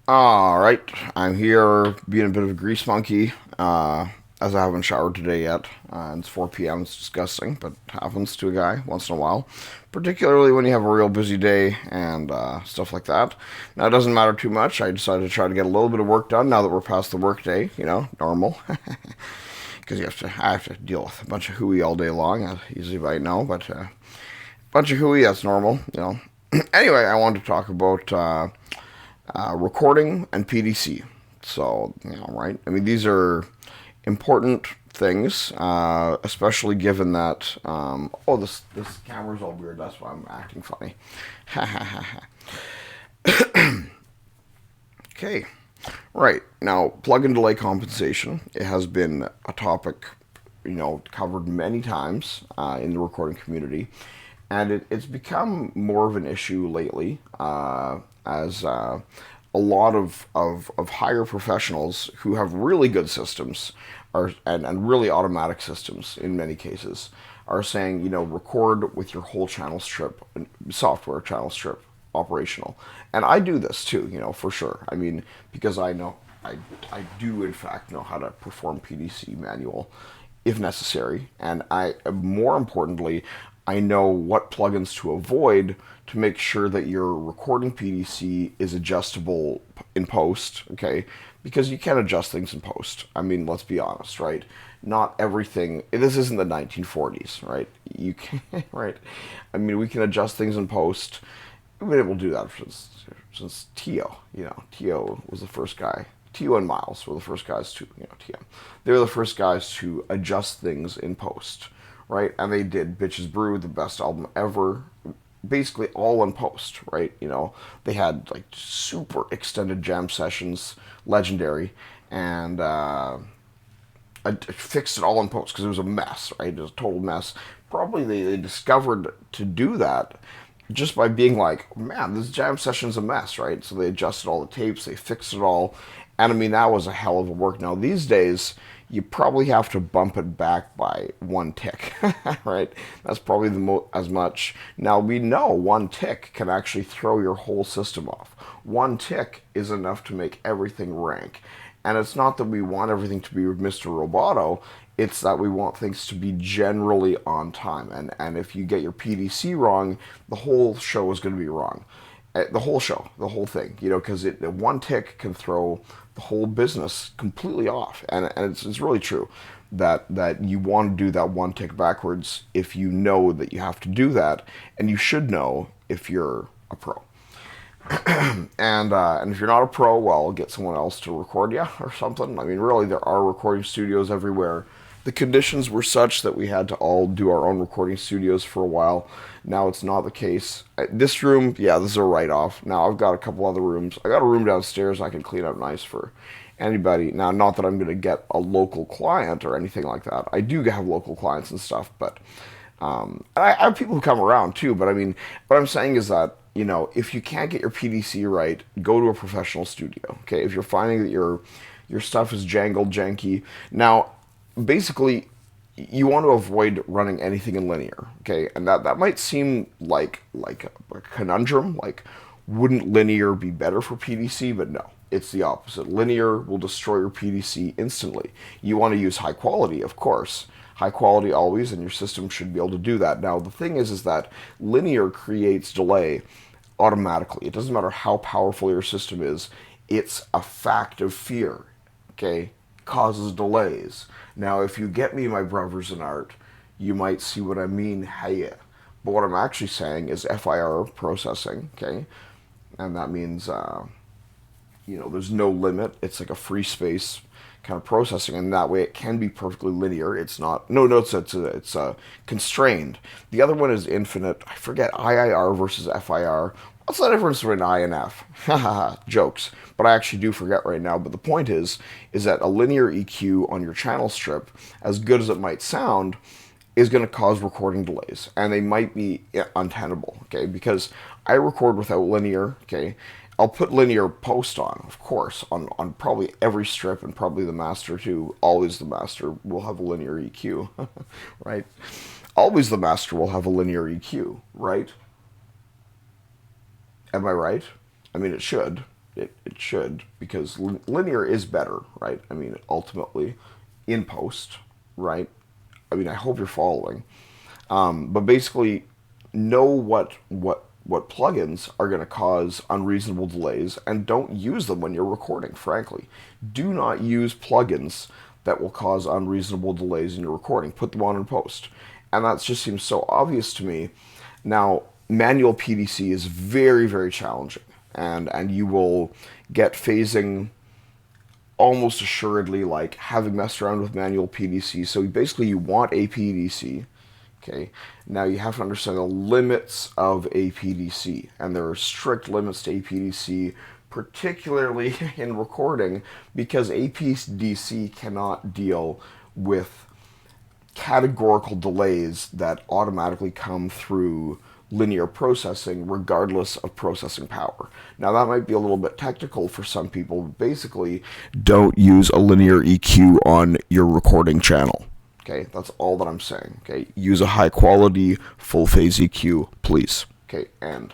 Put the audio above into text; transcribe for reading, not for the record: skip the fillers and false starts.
All right, I'm here being a bit of a grease monkey, as I haven't showered today yet. It's 4 p.m. It's disgusting, but happens to a guy once in a while, particularly when you have a real busy day and stuff like that. Now, it doesn't matter too much. I decided to try to get a little bit of work done now that we're past the work day, normal. Because I have to deal with a bunch of hooey all day long, as you might know, but a bunch of hooey, that's normal. Anyway, I wanted to talk about recording and PDC. So, right? I mean, these are important things, especially given that. This camera's all weird. That's why I'm acting funny. Okay, right now, plug and delay compensation. It has been a topic, covered many times in the recording community, and it's become more of an issue lately as a lot of higher professionals who have really good systems and really automatic systems in many cases are saying, record with your whole channel strip, software channel strip operational. And I do this too, for sure. I mean, because I do in fact know how to perform PDC manual if necessary. And more importantly, I know what plugins to avoid to make sure that your recording PDC is adjustable in post, okay? Because you can adjust things in post. I mean, let's be honest, right? Not everything, this isn't the 1940s, right? You can, right? I mean, we can adjust things in post. We've been able to do that since Tio. Tio was the first guy. Tio and Miles were the first guys to, TM. They were the first guys to adjust things in post, right? And they did Bitches Brew, the best album ever, basically all in post, right? They had like super extended jam sessions, legendary, and I fixed it all in post because it was a mess, right? It was a total mess. Probably they discovered to do that just by being like, man, this jam session's a mess, right? So they adjusted all the tapes, they fixed it all, and I mean that was a hell of a work. Now these days, you probably have to bump it back by one tick, right? That's probably as much. Now we know one tick can actually throw your whole system off. One tick is enough to make everything rank. And it's not that we want everything to be Mr. Roboto, it's that we want things to be generally on time. And if you get your PDC wrong, the whole show is going to be wrong. The whole show, the whole thing, because one tick can throw the whole business completely off. And it's really true that you want to do that one tick backwards if you know that you have to do that, and you should know if you're a pro. And if you're not a pro, well, get someone else to record you or something. I mean, really, there are recording studios everywhere. The conditions were such that we had to all do our own recording studios for a while. Now it's not the case. This room, yeah, this is a write-off. Now I've got a couple other rooms. I got a room downstairs I can clean up nice for anybody. Now, not that I'm going to get a local client or anything like that. I do have local clients and stuff, but and I have people who come around too. But I mean, what I'm saying is that if you can't get your PDC right, go to a professional studio. Okay, if you're finding that your stuff is jangled, janky. Now, basically, you want to avoid running anything in linear. Okay, and that might seem like a conundrum. Like, wouldn't linear be better for PDC? But no, it's the opposite. Linear will destroy your PDC instantly. You want to use high quality, of course. High quality always, and your system should be able to do that. Now, the thing is that linear creates delay automatically. It doesn't matter how powerful your system is. It's a fact of fear, okay? Causes delays. Now, if you get me, my brothers in art, you might see what I mean, hey. But what I'm actually saying is FIR processing, okay? And that means, there's no limit. It's like a free space kind of processing, and that way it can be perfectly linear. It's not, no, it's constrained. The other one is infinite. I forget, IIR versus FIR. What's the difference between I and F? Haha, jokes. But I actually do forget right now. But the point is that a linear EQ on your channel strip, as good as it might sound, is going to cause recording delays, and they might be untenable, okay? Because I record without linear, okay? I'll put linear post on, of course, on probably every strip, and probably the master too. Always the master will have a linear EQ, right? Always the master will have a linear EQ, right? Am I right? I mean, it should. it should, because linear is better, right? I mean, ultimately, in post, right? I mean, I hope you're following. But basically, know what plugins are going to cause unreasonable delays, and don't use them when you're recording. Frankly, do not use plugins that will cause unreasonable delays in your recording. Put them on in post, and that just seems so obvious to me. Now, manual PDC is very, very challenging, and you will get phasing almost assuredly, like having messed around with manual PDC. So basically, you want a PDC. Okay, now you have to understand the limits of APDC, and there are strict limits to APDC, particularly in recording, because APDC cannot deal with categorical delays that automatically come through linear processing regardless of processing power. Now that might be a little bit technical for some people, but basically don't use a linear EQ on your recording channel. Okay, that's all that I'm saying. Okay, use a high quality full phase EQ, please. Okay, and